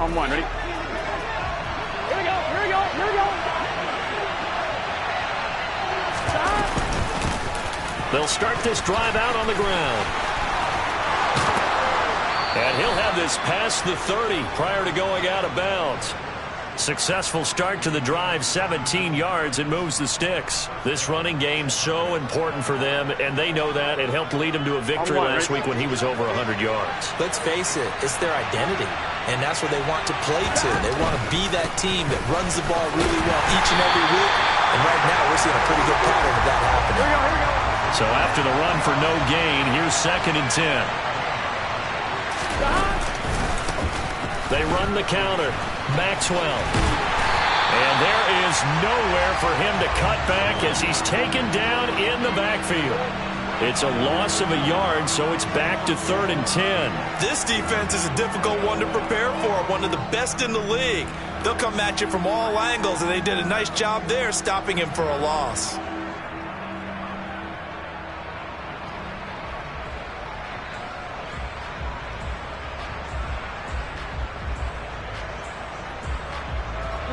On one, ready? Here we go, here we go, here we go. Stop. They'll start this drive out on the ground. And he'll have this past the 30 prior to going out of bounds. Successful start to the drive, 17 yards, and moves the sticks. This running game so important for them, and they know that. It helped lead them to a victory last week when he was over 100 yards. Let's face it, it's their identity, and that's what they want to play to. They want to be that team that runs the ball really well each and every week, and right now we're seeing a pretty good pattern of that happening. Here we go, here we go. So after the run for no gain, here's 2nd and 10. They run the counter. Maxwell. And there is nowhere for him to cut back as he's taken down in the backfield. It's a loss of a yard, so it's back to 3rd and 10. This defense is a difficult one to prepare for, one of the best in the league. They'll come at you from all angles, and they did a nice job there stopping him for a loss.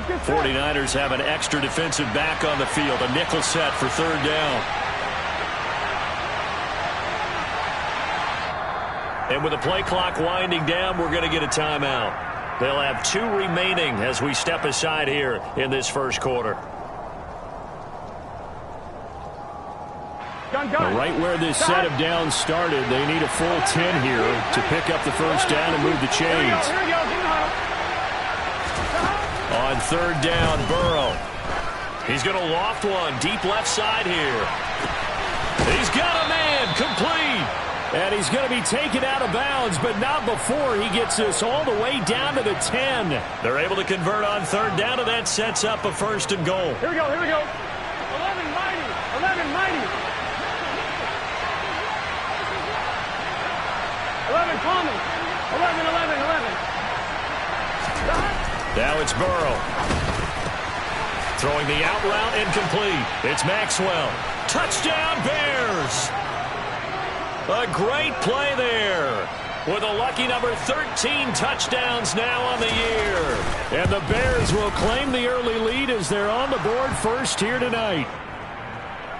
The 49ers have an extra defensive back on the field. A nickel set for 3rd down. And with the play clock winding down, we're going to get a timeout. They'll have 2 remaining as we step aside here in this first quarter. Right where this set of downs started, they need a full 10 here to pick up the first down and move the chains. Here we go. On 3rd down, Burrow. He's going to loft one deep left side here. He's got a man, complete. And he's going to be taken out of bounds, but not before he gets this all the way down to the 10. They're able to convert on 3rd down, and that sets up a 1st and goal. Here we go, here we go. 11 mighty, 11 mighty. 11 common, 11, 11, 11. Now it's Burrow. Throwing the out route incomplete. It's Maxwell. Touchdown, Bears. A great play there. With a lucky number 13 touchdowns now on the year. And the Bears will claim the early lead as they're on the board first here tonight.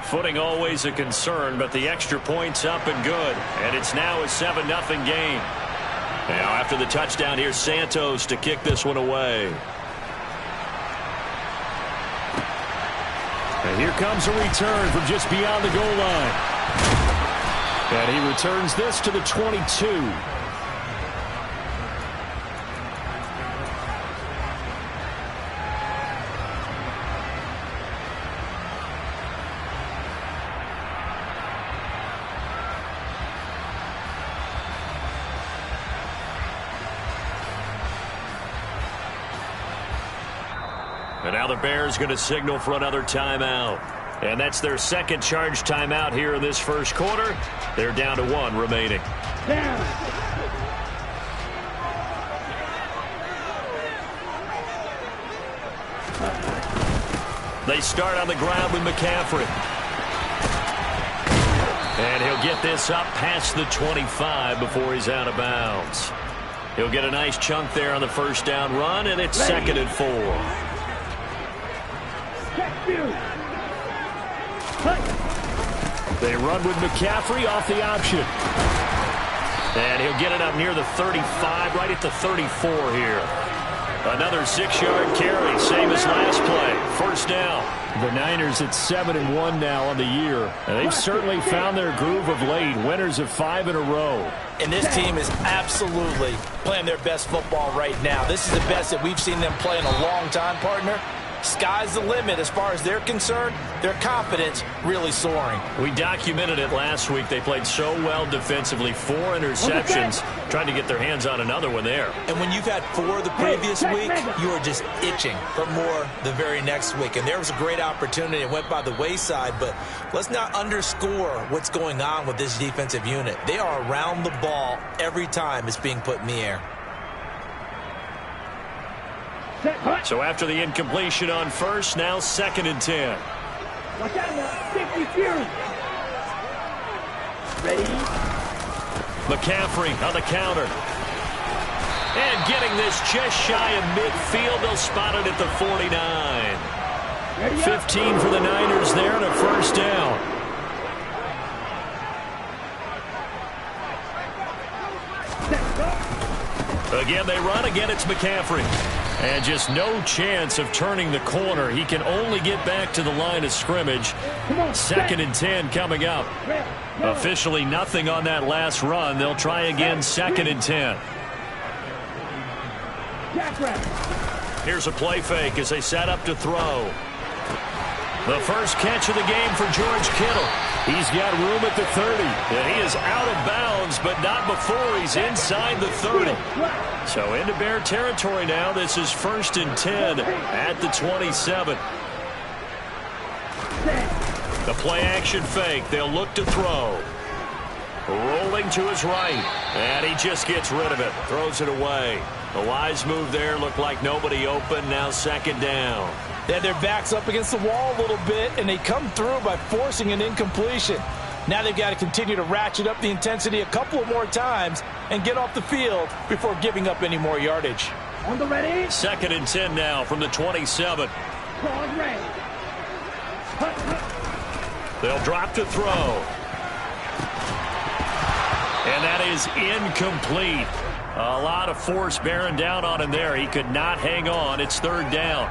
Footing always a concern, but the extra point's up and good. And it's now a 7-0 game. Now after the touchdown, here's Santos to kick this one away. And here comes a return from just beyond the goal line. And he returns this to the 22. And now the Bears going to signal for another timeout. And that's their 2nd charge timeout here in this first quarter. They're down to 1 remaining. Down. They start on the ground with McCaffrey. And he'll get this up past the 25 before he's out of bounds. He'll get a nice chunk there on the first down run, and it's 2nd and 4. They run with McCaffrey off the option. And he'll get it up near the 35, right at the 34 here. Another 6-yard carry, same as last play. First down. The Niners at 7-1 now on the year. And they've certainly found their groove of late. Winners of 5 in a row. And this team is absolutely playing their best football right now. This is the best that we've seen them play in a long time, partner. Sky's the limit as far as they're concerned. Their confidence really soaring. We documented it last week. They played so well defensively. 4 interceptions. Trying to get their hands on another one there. And when you've had 4 the previous week, you are just itching for more the very next week. And there was a great opportunity. It went by the wayside. But let's not underscore what's going on with this defensive unit. They are around the ball every time it's being put in the air. So after the incompletion on first, now 2nd and 10. Watch out now. 50 Fury. Ready? McCaffrey on the counter. And getting this just shy of midfield, they'll spot it at the 49. 15 for the Niners there and a first down. Again, they run. Again, it's McCaffrey. And just no chance of turning the corner. He can only get back to the line of scrimmage. 2nd and 10 coming up. Officially nothing on that last run. They'll try again 2nd and 10. Here's a play fake as they set up to throw. The first catch of the game for George Kittle. He's got room at the 30. And he is out of bounds, but not before he's inside the 30. So into Bear territory now. This is 1st and 10 at the 27. The play action fake. They'll look to throw. Rolling to his right. And he just gets rid of it. Throws it away. A wise move there. Looked like nobody open. Now 2nd down. They had their backs up against the wall a little bit, and they come through by forcing an incompletion. Now they've got to continue to ratchet up the intensity a couple of more times and get off the field before giving up any more yardage. On the ready. 2nd and 10 now from the 27. They'll drop to throw. And that is incomplete. A lot of force bearing down on him there. He could not hang on. It's 3rd down.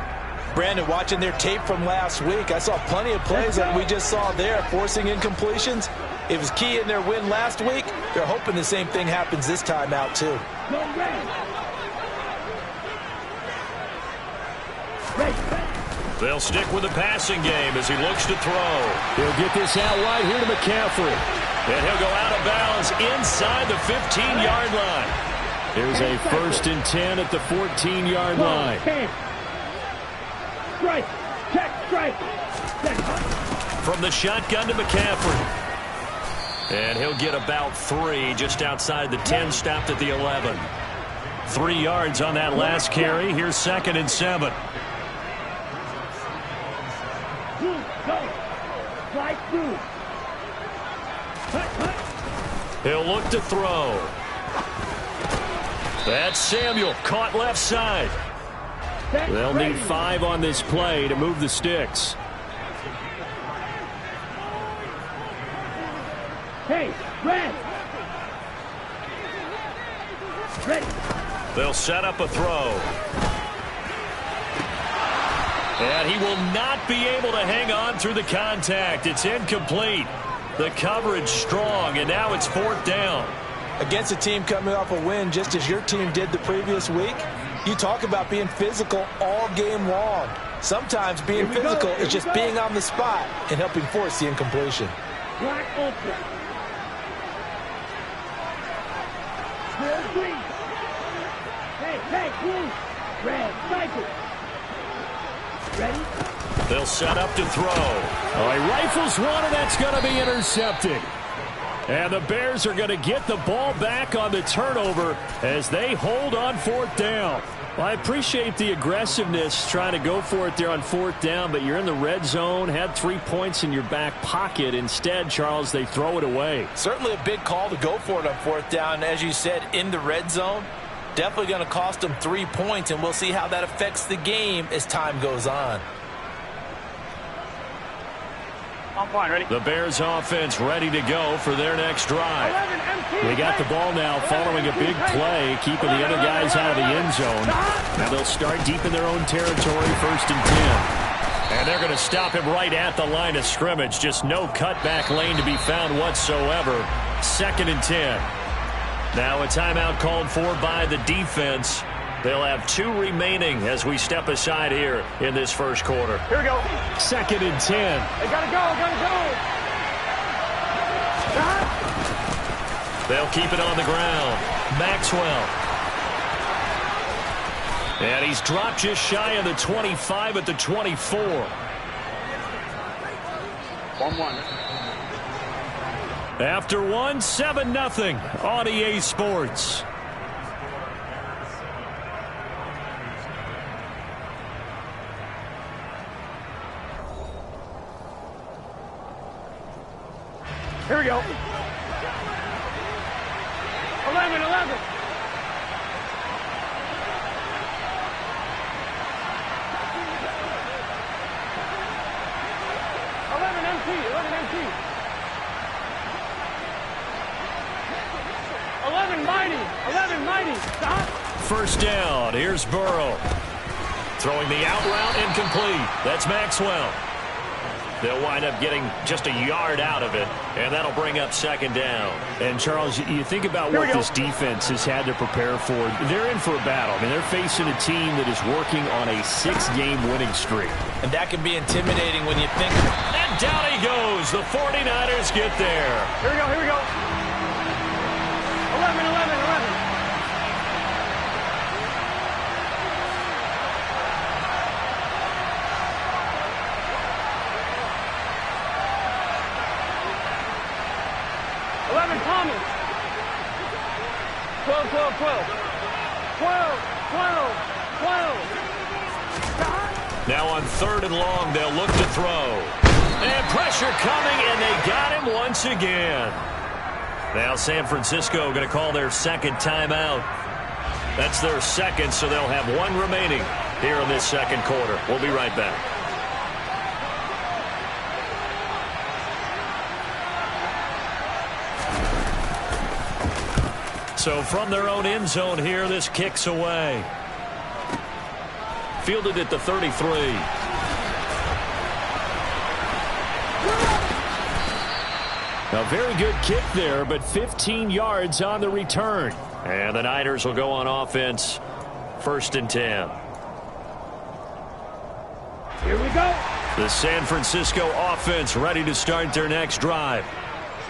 Brandon, watching their tape from last week, I saw plenty of plays like we just saw there, forcing incompletions. It was key in their win last week. They're hoping the same thing happens this time out, too. They'll stick with the passing game as he looks to throw. He'll get this out wide here to McCaffrey. And he'll go out of bounds inside the 15-yard line. There's a 1st and 10 at the 14-yard line. Strike. Check. Strike. From the shotgun to McCaffrey. And he'll get about 3 just outside the 10, stopped at the 11. 3 yards on that last carry. Here's 2nd and 7. He'll look to throw. That's Samuel, caught left side. They'll need 5 on this play to move the sticks. Hey, red. Ready. They'll set up a throw. And he will not be able to hang on through the contact. It's incomplete. The coverage strong, and now it's 4th down. Against a team coming off a win just as your team did the previous week, you talk about being physical all game long. Sometimes being physical is just being on the spot and helping force the incompletion. Black open. Green. Hey, blue. Red, cycle. Ready? They'll set up to throw. Oh, he rifles one, and that's going to be intercepted. And the Bears are going to get the ball back on the turnover as they hold on 4th down. Well, I appreciate the aggressiveness trying to go for it there on 4th down, but you're in the red zone, had 3 points in your back pocket. Instead, Charles, they throw it away. Certainly a big call to go for it on 4th down. As you said, in the red zone, definitely going to cost them 3 points, and we'll see how that affects the game as time goes on. I'm fine, ready? The Bears offense ready to go for their next drive. They got the ball now following a big play, keeping the other guys out of the end zone. Now they'll start deep in their own territory, 1st and 10. And they're going to stop him right at the line of scrimmage. Just no cutback lane to be found whatsoever. 2nd and 10. Now a timeout called for by the defense. They'll have 2 remaining as we step aside here in this first quarter. Here we go. 2nd and 10. They gotta go. They'll keep it on the ground. Maxwell. And he's dropped just shy of the 25 at the 24. 1-1. After 1, 7-0 on EA Sports. Here we go. 11. empty. 11 mighty. 11 mighty. Stop. First down. Here's Burrow. Throwing the out route incomplete. That's Maxwell. They'll wind up getting just a yard out of it, and that'll bring up second down. And, Charles, you think about what this defense has had to prepare for. They're in for a battle. I mean, they're facing a team that is working on a 6-game winning streak. And that can be intimidating when you think. And down he goes. The 49ers get there. Here we go, here we go. 11, 11, 11. Thomas. 12, 12, 12. 12, 12, 12. Now on 3rd and long, they'll look to throw. And pressure coming, and they got him once again. Now San Francisco going to call their second timeout. That's their second, so they'll have one remaining here in this second quarter. We'll be right back. So from their own end zone here, this kicks away. Fielded at the 33. A very good kick there, but 15 yards on the return. And the Niners will go on offense. 1st and 10. Here we go. The San Francisco offense ready to start their next drive.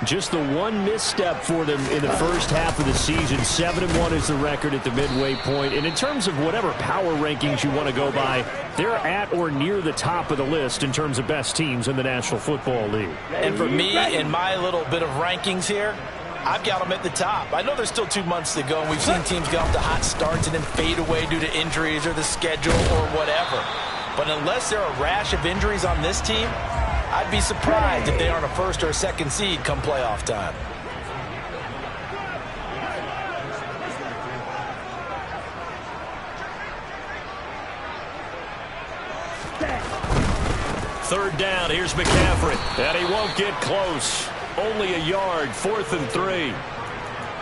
Just the one misstep for them in the first half of the season. 7-1 is the record at the midway point. And in terms of whatever power rankings you want to go by, they're at or near the top of the list in terms of best teams in the National Football League. And for me, in my little bit of rankings here, I've got them at the top. I know there's still 2 months to go, and we've seen teams get off to hot starts and then fade away due to injuries or the schedule or whatever. But unless there are a rash of injuries on this team, I'd be surprised if they aren't a 1st or a 2nd seed come playoff time. Third down, here's McCaffrey. And he won't get close. Only a yard, 4th and 3.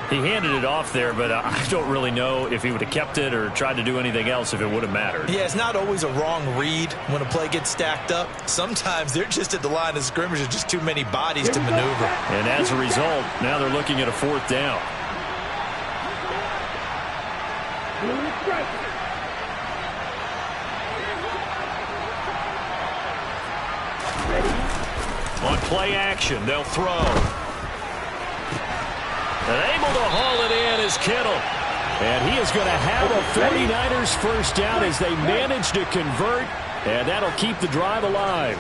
He handed it off there, but I don't really know if he would have kept it or tried to do anything else if it would have mattered. Yeah, it's not always a wrong read when a play gets stacked up. Sometimes they're just at the line of scrimmage. There's just too many bodies to maneuver. And as a result, now they're looking at a 4th down. On play action, they'll throw. And able to haul it in is Kittle. And he is going to have a 49ers first down as they manage to convert, and that'll keep the drive alive.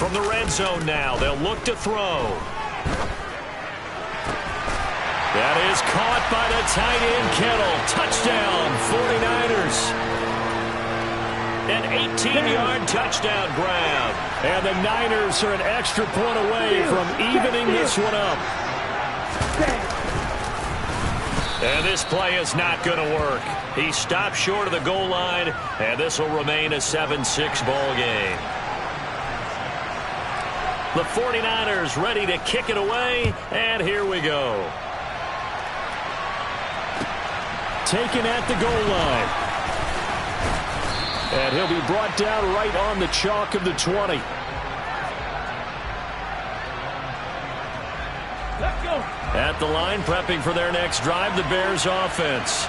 From the red zone now, they'll look to throw. That is caught by the tight end Kittle. Touchdown, 49ers. An 18-yard touchdown grab. And the Niners are an extra point away from evening this one up. And this play is not going to work. He stopped short of the goal line, and this will remain a 7-6 ball game. The 49ers ready to kick it away, and here we go. Taken at the goal line. And he'll be brought down right on the chalk of the 20. Let's go. At the line, prepping for their next drive, the Bears offense.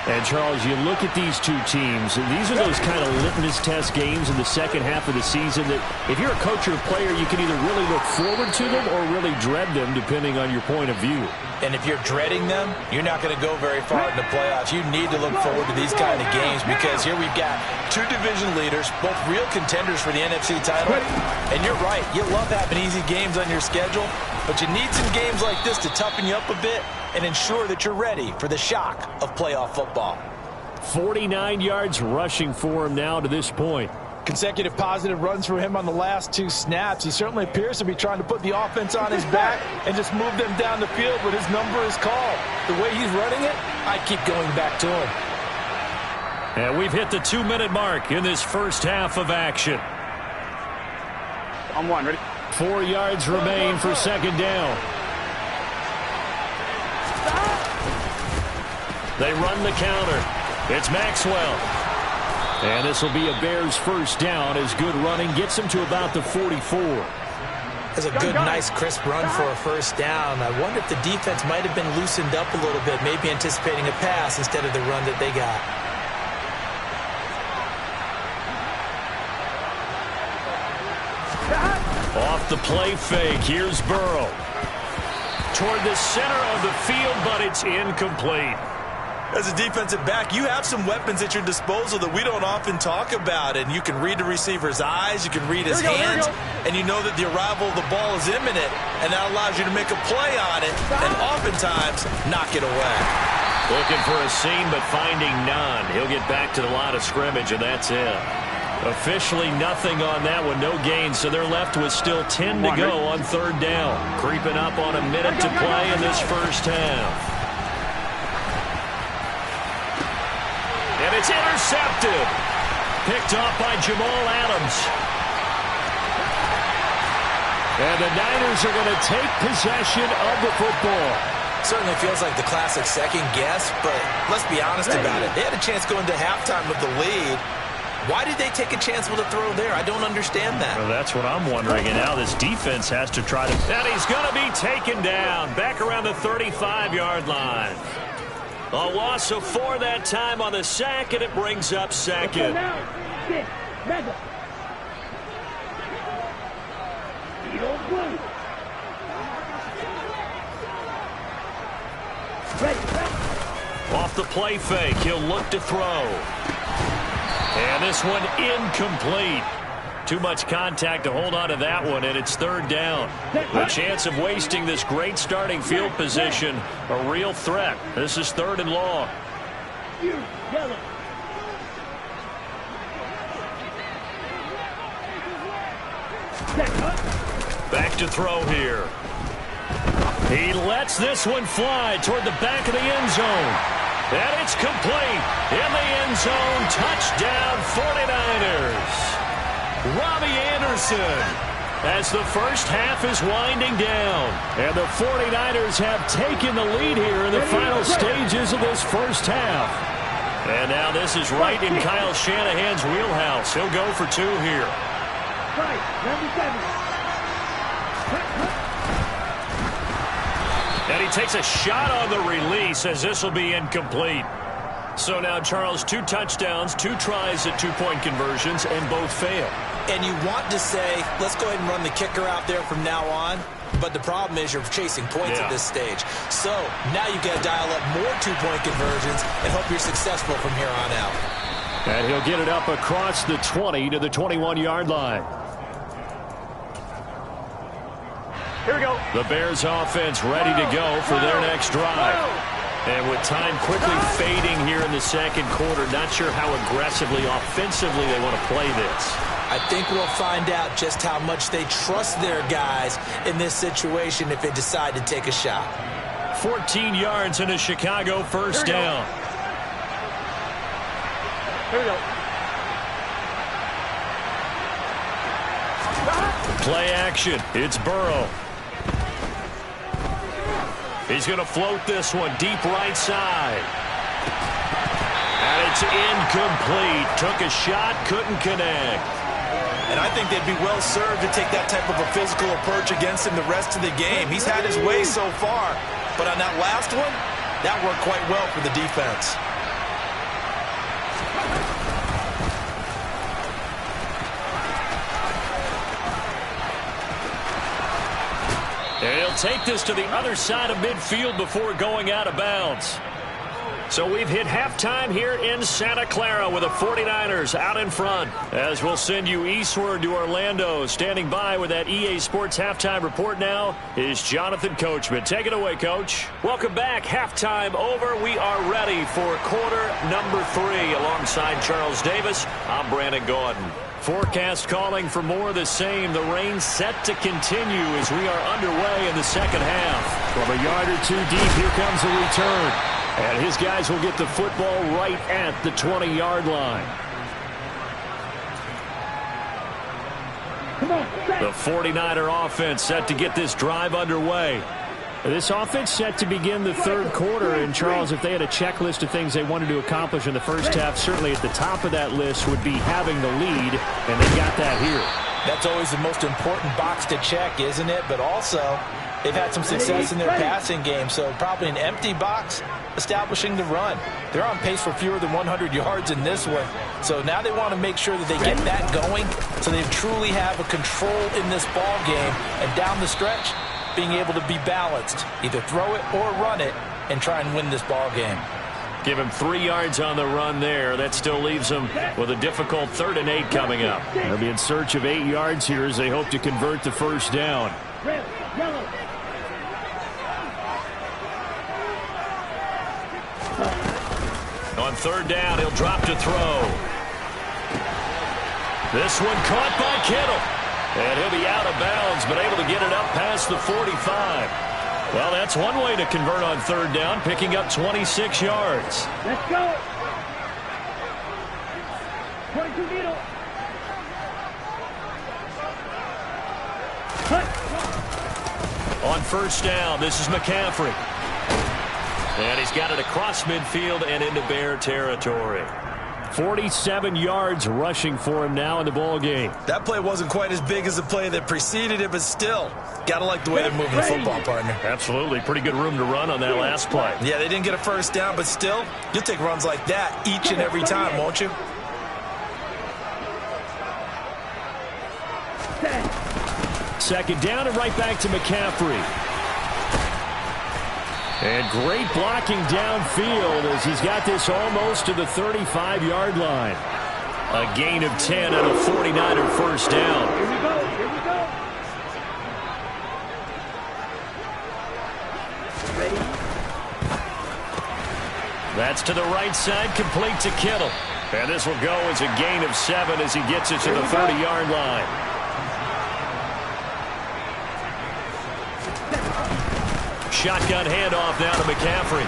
And, Charles, you look at these two teams, and these are those kind of litmus test games in the second half of the season that if you're a coach or a player, you can either really look forward to them or really dread them, depending on your point of view. And if you're dreading them, you're not going to go very far in the playoffs. You need to look forward to these kind of games because here we've got 2 division leaders, both real contenders for the NFC title. And you're right, you love having easy games on your schedule, but you need some games like this to toughen you up a bit and ensure that you're ready for the shock of playoff football. 49 yards rushing for him now to this point. Consecutive positive runs for him on the last 2 snaps. He certainly appears to be trying to put the offense on his back and just move them down the field when his number is called. The way he's running it, I keep going back to him. And we've hit the 2-minute mark in this first half of action. On one, ready? 4 yards remain for second down. They run the counter. It's Maxwell. And this will be a Bears first down as good running gets them to about the 44. That's a good, nice, crisp run for a first down. I wonder if the defense might have been loosened up a little bit, maybe anticipating a pass instead of the run that they got. Off the play fake, here's Burrow. Toward the center of the field, but it's incomplete. As a defensive back, you have some weapons at your disposal that we don't often talk about. And you can read the receiver's eyes, you can read his hands, and you know that the arrival of the ball is imminent. And that allows you to make a play on it and oftentimes knock it away. Looking for a seam, but finding none. He'll get back to the line of scrimmage, and that's it. Officially nothing on that one, no gain, so they're left with still 10 to go on third down. Creeping up on a minute to play in this first half. And it's intercepted. Picked off by Jamal Adams. And the Niners are going to take possession of the football. Certainly feels like the classic second guess, but let's be honest about it. They had a chance going to halftime with the lead. Why did they take a chance with a throw there? I don't understand that. Well, that's what I'm wondering. And now this defense has to try to... And he's going to be taken down. Back around the 35-yard line. A loss of 4 that time on the sack, and it brings up second. Off the play fake, he'll look to throw. And this one incomplete. Too much contact to hold on to that one, and it's third down. The chance of wasting this great starting field position, a real threat. This is 3rd and long. Back to throw here. He lets this one fly toward the back of the end zone. And it's complete. In the end zone, touchdown 49ers. Robbie Anderson, as the first half is winding down. And the 49ers have taken the lead here in the final stages of this first half. And now this is right in Kyle Shanahan's wheelhouse. He'll go for 2 here. And he takes a shot on the release as this will be incomplete. So now, Charles, 2 touchdowns, 2 tries at 2-point conversions, and both fail. And you want to say, let's go ahead and run the kicker out there from now on. But the problem is you're chasing points at this stage. So now you've got to dial up more 2-point conversions and hope you're successful from here on out. And he'll get it up across the 20 to the 21-yard line. Here we go. The Bears offense ready to go for their next drive. And with time quickly fading here in the second quarter, not sure how aggressively, offensively they want to play this. I think we'll find out just how much they trust their guys in this situation if they decide to take a shot. 14 yards and a Chicago first down. Here we go. Play action. It's Burrow. He's going to float this one deep right side. And it's incomplete. Took a shot, couldn't connect. And I think they'd be well served to take that type of a physical approach against him the rest of the game. He's had his way so far. But on that last one, that worked quite well for the defense. And he'll take this to the other side of midfield before going out of bounds. So we've hit halftime here in Santa Clara with the 49ers out in front. As we'll send you eastward to Orlando. Standing by with that EA Sports halftime report now is Jonathan Coachman. Take it away, Coach. Welcome back. Halftime over. We are ready for quarter number 3. Alongside Charles Davis, I'm Brandon Gordon. Forecast calling for more of the same. The rain set to continue as we are underway in the second half. From a yard or 2 deep, here comes a return. And his guys will get the football right at the 20-yard line. The 49er offense set to get this drive underway. This offense set to begin the third quarter. And, Charles, if they had a checklist of things they wanted to accomplish in the first half, certainly at the top of that list would be having the lead, and they got that here. That's always the most important box to check, isn't it? But also, they've had some success in their passing game, so probably an empty box establishing the run. They're on pace for fewer than 100 yards in this one. So now they want to make sure that they get that going so they truly have a control in this ball game. And down the stretch, being able to be balanced, either throw it or run it, and try and win this ball game. Give him 3 yards on the run there. That still leaves them with a difficult 3rd and 8 coming up. They'll be in search of 8 yards here as they hope to convert the first down. Red, yellow. On 3rd down, he'll drop to throw. This one caught by Kittle. And he'll be out of bounds, but able to get it up past the 45. Well, that's one way to convert on 3rd down, picking up 26 yards. Let's go. 22 needle. On 1st down, this is McCaffrey. And he's got it across midfield and into Bear territory. 47 yards rushing for him now in the ball game. That play wasn't quite as big as the play that preceded it, but still, got to like the way they're moving the football, partner. Absolutely. Pretty good room to run on that last play. Yeah, they didn't get a first down, but still, you'll take runs like that each and every time, won't you? Second down and right back to McCaffrey. And great blocking downfield as he's got this almost to the 35-yard line. A gain of 10 and a 49er first down. Here we go. Here we go. Ready? That's to the right side, complete to Kittle. And this will go as a gain of 7 as he gets it to the 30-yard line. Shotgun handoff now to McCaffrey.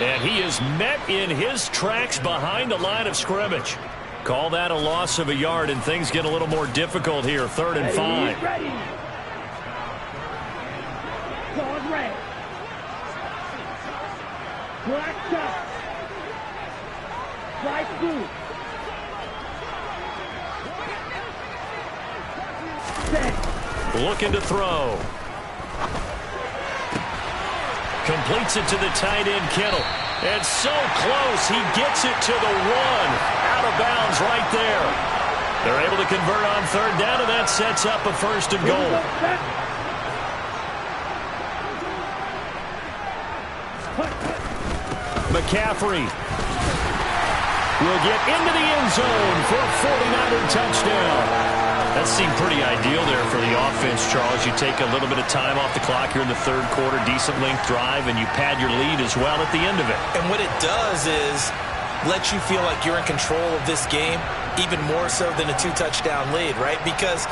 And he is met in his tracks behind the line of scrimmage. Call that a loss of a yard, and things get a little more difficult here. 3rd and 5. Ready. Claws red. Black top. White blue. Set. Looking to throw. Completes it to the tight end, Kittle. And so close, he gets it to the 1. Out of bounds right there. They're able to convert on 3rd down, and that sets up a 1st and goal. McCaffrey will get into the end zone for a 49er touchdown. That seemed pretty ideal there for the offense, Charles. You take a little bit of time off the clock here in the 3rd quarter, decent length drive, and you pad your lead as well at the end of it. And what it does is let you feel like you're in control of this game, even more so than a 2-touchdown lead, right? Because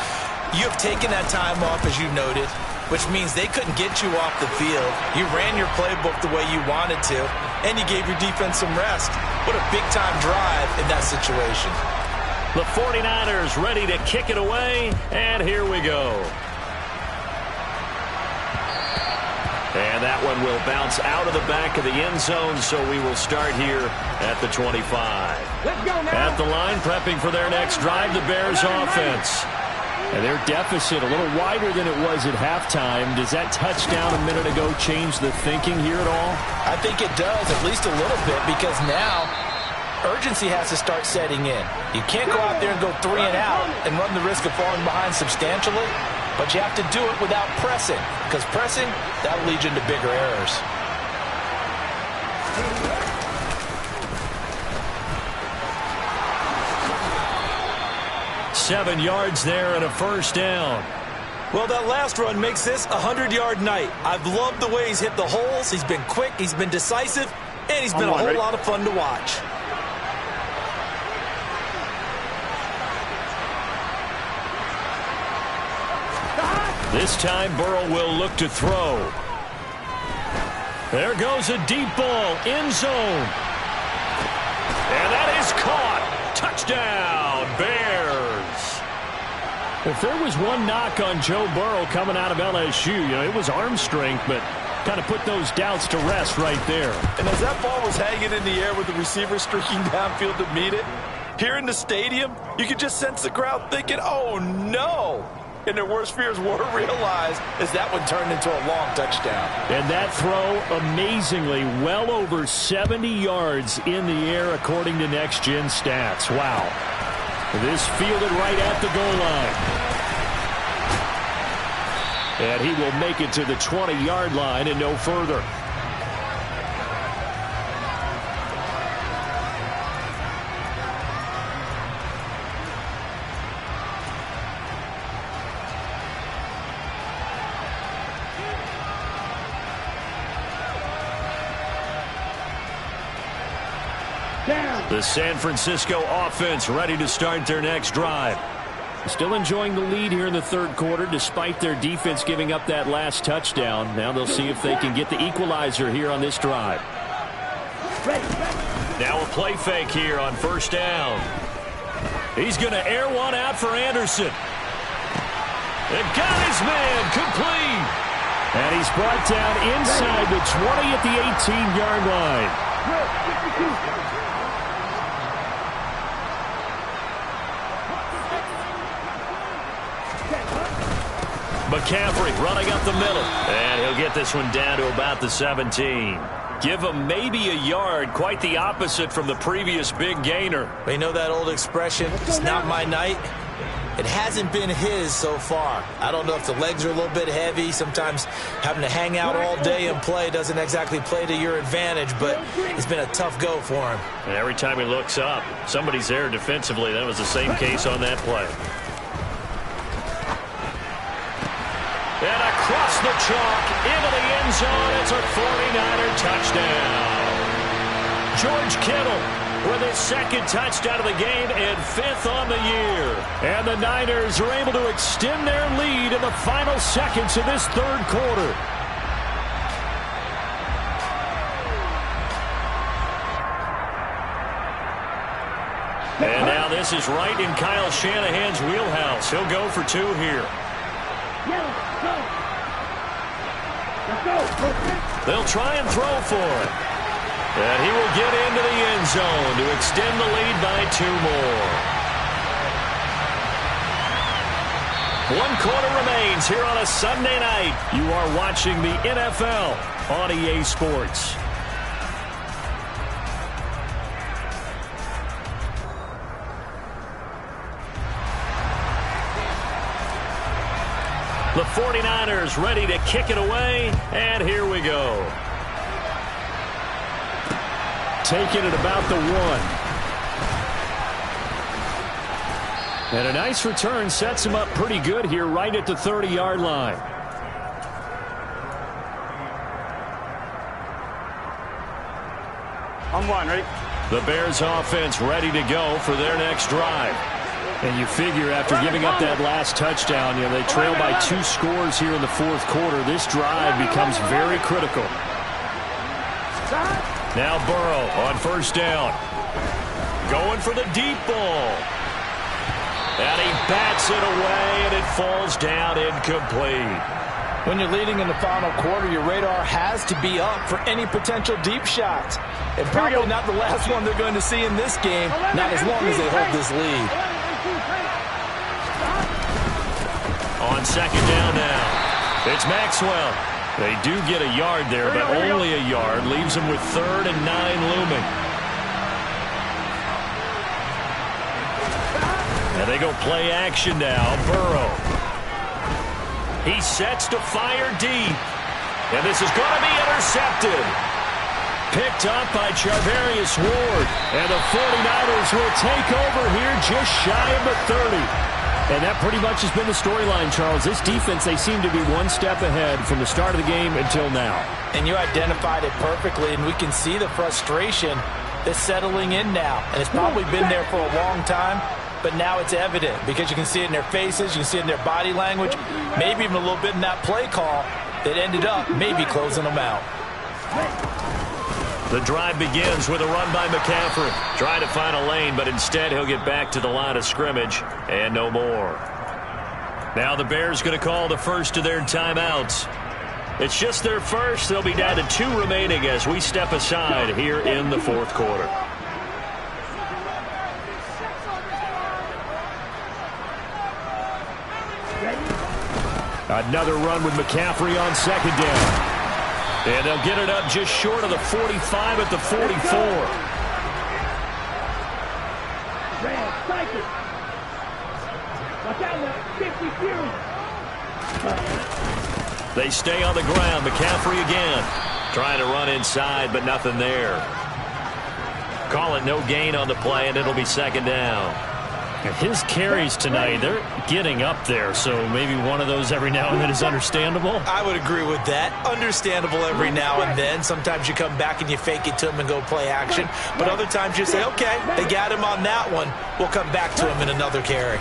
you have taken that time off, as you noted, which means they couldn't get you off the field. You ran your playbook the way you wanted to, and you gave your defense some rest. What a big-time drive in that situation. The 49ers ready to kick it away, and here we go. And that one will bounce out of the back of the end zone, so we will start here at the 25. Let's go now. At the line, prepping for their next drive, the Bears offense. And their deficit a little wider than it was at halftime. Does that touchdown a minute ago change the thinking here at all? I think it does, at least a little bit, because now urgency has to start setting in. You can't go out there and go 3 and out and run the risk of falling behind substantially, but you have to do it without pressing, because pressing, that'll lead you into bigger errors. $7 yards there and a first down. Well, that last run makes this a 100-yard night. I've loved the way he's hit the holes. He's been quick, he's been decisive, and he's been a whole lot of fun to watch. This time Burrow will look to throw. There goes a deep ball, end zone. And that is caught. Touchdown, Bears. If there was one knock on Joe Burrow coming out of LSU, it was arm strength, but kind of put those doubts to rest right there. And as that ball was hanging in the air with the receiver streaking downfield to meet it, here in the stadium, you could just sense the crowd thinking, oh, no. And their worst fears were realized as that one turned into a long touchdown. And that throw, amazingly, well over 70 yards in the air, according to Next Gen Stats. Wow. This fielded right at the goal line. And he will make it to the 20-yard line and no further. The San Francisco offense ready to start their next drive. Still enjoying the lead here in the third quarter despite their defense giving up that last touchdown. Now they'll see if they can get the equalizer here on this drive. Now a play fake here on first down. He's going to air one out for Anderson. And got his man complete. And he's brought down inside the 20 at the 18-yard line. McCaffrey running up the middle. And he'll get this one down to about the 17. Give him maybe a yard, quite the opposite from the previous big gainer. They know that old expression, it's not my night. It hasn't been his so far. I don't know if the legs are a little bit heavy. Sometimes having to hang out all day and play doesn't exactly play to your advantage, but it's been a tough go for him. And every time he looks up, somebody's there defensively. That was the same case on that play. And across the chalk, into the end zone, it's a 49er touchdown. George Kittle with his second touchdown of the game and fifth on the year. And the Niners are able to extend their lead in the final seconds of this third quarter. And now this is right in Kyle Shanahan's wheelhouse. He'll go for two here. They'll try and throw for it. And he will get into the end zone to extend the lead by two more. 1 quarter remains here on a Sunday night. You are watching the NFL on EA Sports. The 49ers ready to kick it away, and here we go. Taking it about the 1. And a nice return sets him up pretty good here right at the 30-yard line. On one, ready? The Bears offense ready to go for their next drive. And you figure after giving up that last touchdown, they trail by 2 scores here in the fourth quarter. This drive becomes very critical. Now Burrow on first down. Going for the deep ball. And he bats it away, and it falls down incomplete. When you're leading in the final quarter, your radar has to be up for any potential deep shots. And probably not the last one they're going to see in this game, not as long as they hold this lead. On second down now, it's Maxwell. They do get a yard there, but only a yard. Leaves them with 3rd and 9 looming. And they go play action now. Burrow. He sets to fire deep. And this is going to be intercepted. Picked up by Charvarius Ward. And the 49ers will take over here just shy of the 30. And that pretty much has been the storyline, Charles. This defense, they seem to be one step ahead from the start of the game until now. And you identified it perfectly, and we can see the frustration that's settling in now. And it's probably been there for a long time, but now it's evident because you can see it in their faces, you can see it in their body language, maybe even a little bit in that play call that ended up maybe closing them out. The drive begins with a run by McCaffrey. Trying to find a lane, but instead he'll get back to the line of scrimmage and no more. Now the Bears going to call the first of their timeouts. It's just their first. They'll be down to 2 remaining as we step aside here in the fourth quarter. Another run with McCaffrey on second down. And they'll get it up just short of the 45 at the 44. They stay on the ground. McCaffrey again. Trying to run inside, but nothing there. Call it no gain on the play, and it'll be second down. His carries tonight, they're getting up there, so maybe one of those every now and then is understandable. I would agree with that. Understandable every now and then. Sometimes you come back and you fake it to him and go play action. But other times you say, okay, they got him on that one. We'll come back to him in another carry.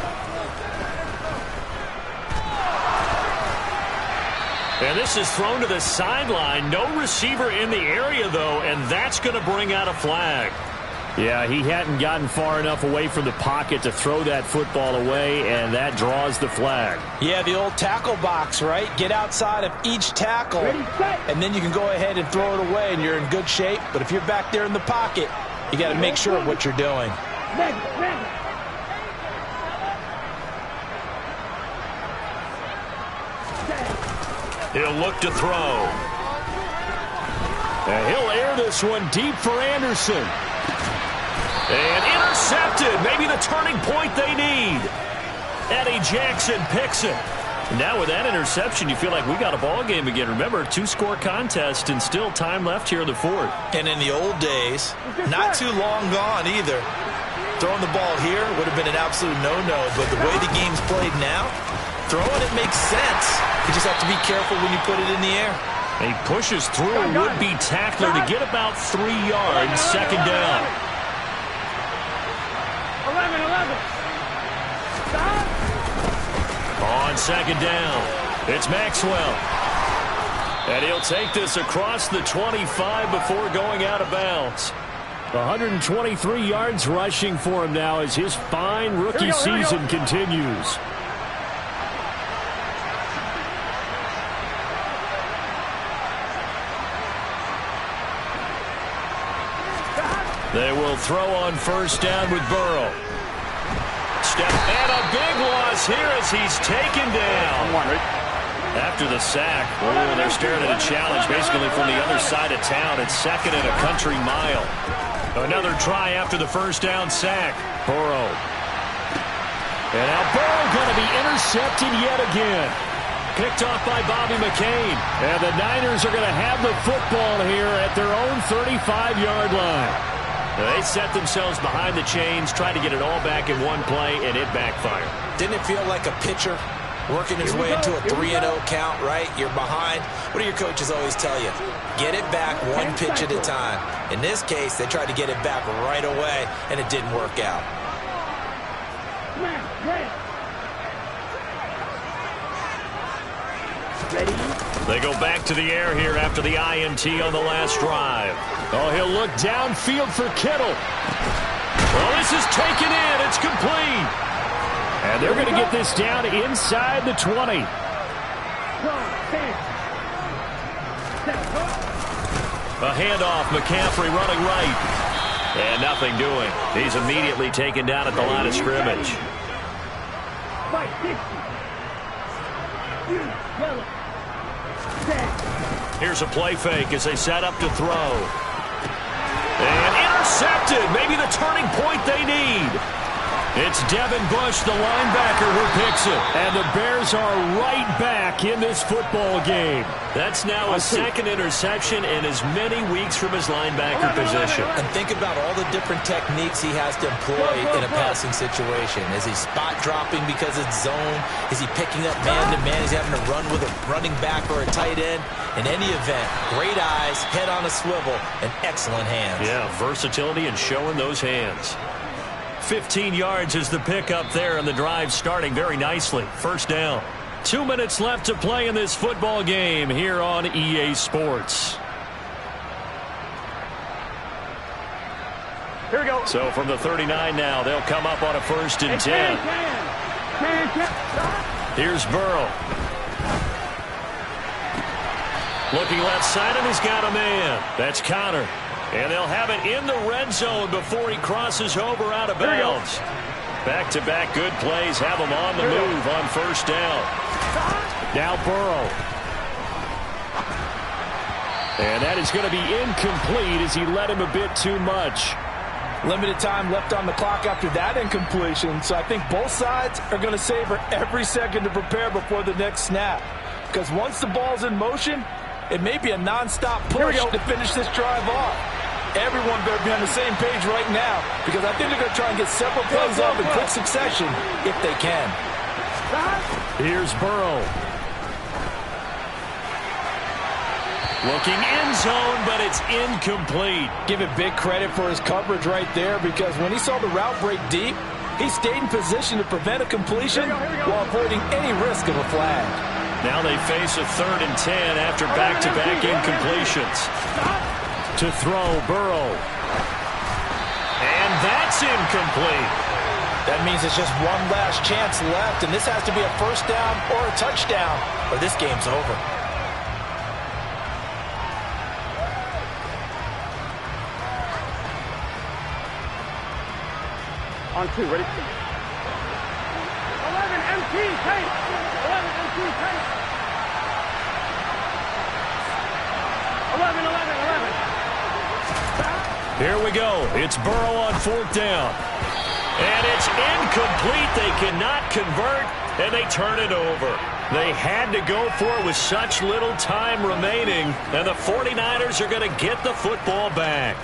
And this is thrown to the sideline. No receiver in the area, though, and that's going to bring out a flag. Yeah, he hadn't gotten far enough away from the pocket to throw that football away, and that draws the flag. Yeah, the old tackle box, right? Get outside of each tackle, and then you can go ahead and throw it away, and you're in good shape. But if you're back there in the pocket, you got to make sure of what you're doing. He'll look to throw. And he'll air this one deep for Anderson. And intercepted. Maybe the turning point they need. Eddie Jackson picks it. Now with that interception, you feel like we got a ball game again. Remember, 2-score contest and still time left here in the fourth. And in the old days, not too long gone either. Throwing the ball here would have been an absolute no-no. But the way the game's played now, throwing it makes sense. You just have to be careful when you put it in the air. He pushes through a would-be tackler to get about 3 yards. Second down. 11. Stop. On second down, it's Maxwell. And he'll take this across the 25 before going out of bounds. 123 yards rushing for him now as his fine rookie season continues. They will throw on first down with Burrow. Step and a big loss here as he's taken down. After the sack, they're staring at a challenge basically from the other side of town. It's second and a country mile. Another try after the first down sack. Burrow. And now Burrow going to be intercepted yet again. Picked off by Bobby McCain. And the Niners are going to have the football here at their own 35-yard line. They set themselves behind the chains, tried to get it all back in one play, and it backfired. Didn't it feel like a pitcher working his way into a 3-0 count, right? You're behind. What do your coaches always tell you? Get it back one pitch at a time. In this case, they tried to get it back right away, and it didn't work out. Ready? They go back to the air here after the INT on the last drive. Oh, he'll look downfield for Kittle. Well, this is taken in. It's complete. And they're going to get this down inside the 20. A handoff. McCaffrey running right. And nothing doing. He's immediately taken down at the line of scrimmage. Here's a play fake as they set up to throw. And intercepted. Maybe the turning point they need. It's Devin Bush, the linebacker, who picks it. And the Bears are right back in this football game. That's now a second interception in as many weeks from his linebacker position. And think about all the different techniques he has to employ in a passing situation. Is he spot dropping because it's zone? Is he picking up man-to-man? Is he having to run with a running back or a tight end? In any event, great eyes, head on a swivel, and excellent hands. Yeah, versatility and showing those hands. 15 yards is the pickup there, and the drive starting very nicely. First down. 2 minutes left to play in this football game here on EA Sports. Here we go. So from the 39 now, they'll come up on a 1st and 10. Here's Burrow. Looking left side, and he's got a man. That's Connor. And they'll have it in the red zone before he crosses over out of bounds. Back-to-back good plays have him on the move on first down. Now Burrow. And that is going to be incomplete as he led him a bit too much. Limited time left on the clock after that incompletion, so I think both sides are going to savor every second to prepare before the next snap. Because once the ball's in motion, it may be a non-stop push to finish this drive off. Everyone better be on the same page right now, because I think they're going to try and get several plays off in quick succession if they can. Here's Burrow. Looking end zone, but it's incomplete. Give it big credit for his coverage right there, because when he saw the route break deep, he stayed in position to prevent a completion while avoiding any risk of a flag. Now they face a 3rd and 10 after back-to-back incompletions. To throw, Burrow. And that's incomplete. That means it's just one last chance left, and this has to be a first down or a touchdown, or this game's over. On 2, ready? 11 MT, tight. 11 MT, tight. 11. Here we go. It's Burrow on 4th down. And it's incomplete. They cannot convert, and they turn it over. They had to go for it with such little time remaining, and the 49ers are going to get the football back.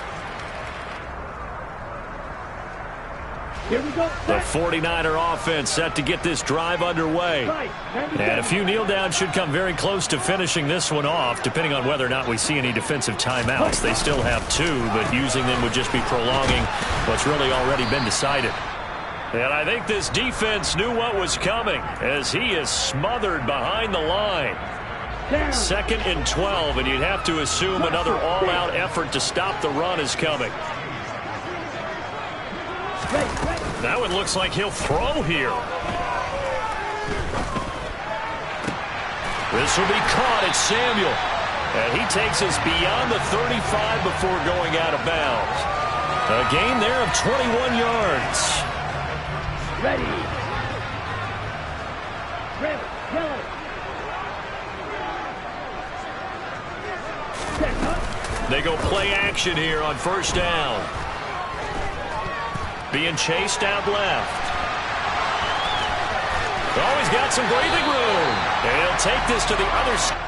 Here we go. The 49er offense set to get this drive underway. And a few kneel downs should come very close to finishing this one off, depending on whether or not we see any defensive timeouts. They still have 2, but using them would just be prolonging what's really already been decided. And I think this defense knew what was coming as he is smothered behind the line. 2nd and 12, and you'd have to assume another all-out effort to stop the run is coming. Now it looks like he'll throw here. This will be caught. It's Samuel. And he takes us beyond the 35 before going out of bounds. A gain there of 21 yards. Ready. They go play action here on first down. Being chased out left. Oh, he's got some breathing room. And he'll take this to the other side.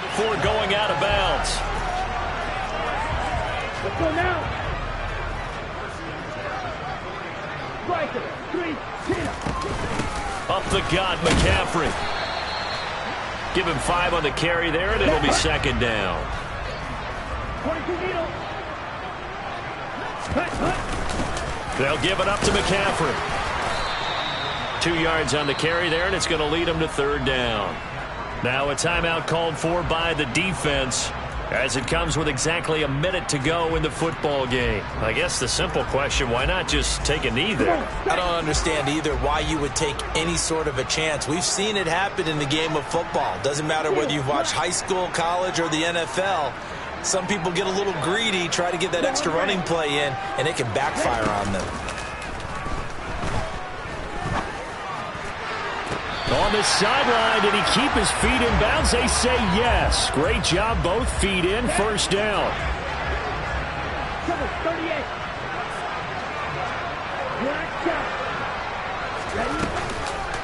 Before going out of bounds. Let's go now. Striker, 3, 10. Up the gut, McCaffrey. Give him 5 on the carry there, and it'll be 2nd down. 22 needle. They'll give it up to McCaffrey. 2 yards on the carry there, and it's going to lead them to 3rd down. Now a timeout called for by the defense as it comes with exactly a minute to go in the football game. I guess the simple question, why not just take a knee there? I don't understand either why you would take any sort of a chance. We've seen it happen in the game of football. Doesn't matter whether you've watched high school, college, or the NFL. Some people get a little greedy, try to get that extra running play in, and it can backfire on them. On the sideline, did he keep his feet in bounds? They say yes. Great job, both feet in, first down. 38.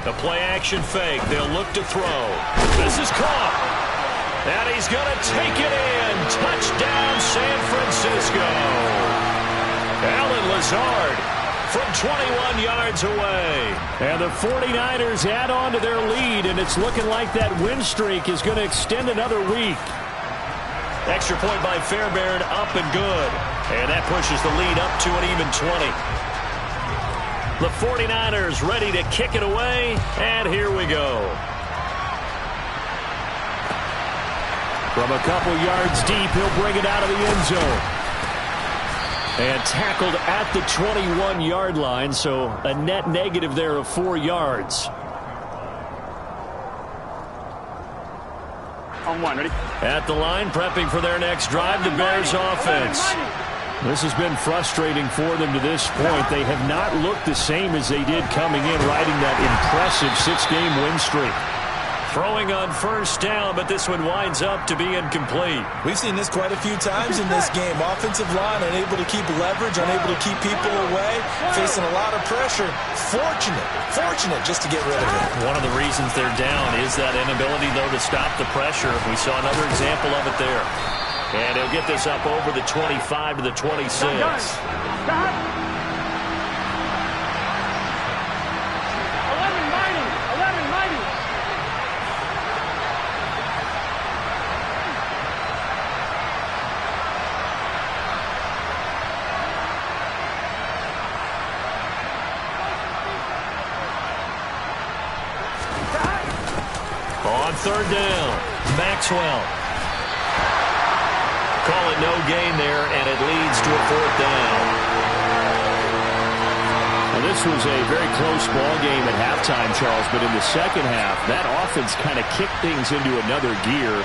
The play action fake. They'll look to throw. This is caught. And he's going to take it in. Touchdown, San Francisco. Alan Lazard from 21 yards away. And the 49ers add on to their lead, and it's looking like that win streak is going to extend another week. Extra point by Fairbairn, up and good. And that pushes the lead up to an even 20. The 49ers ready to kick it away, and here we go. From a couple yards deep, he'll bring it out of the end zone. And tackled at the 21-yard line, so a net negative there of 4 yards. On one, ready? At the line, prepping for their next drive, the Bears offense. This has been frustrating for them to this point. They have not looked the same as they did coming in, riding that impressive 6-game win streak. Throwing on first down, but this one winds up to be incomplete. We've seen this quite a few times in this game. Offensive line unable to keep leverage, unable to keep people away, facing a lot of pressure. Fortunate just to get rid of it. One of the reasons they're down is that inability, though, to stop the pressure. We saw another example of it there. And he'll get this up over the 25 to the 26. Stop. 11 mighty. On third down, Maxwell. Call it no gain there, and it leads to a fourth down. Well, this was a very close ball game at halftime, Charles, but in the second half, that offense kind of kicked things into another gear.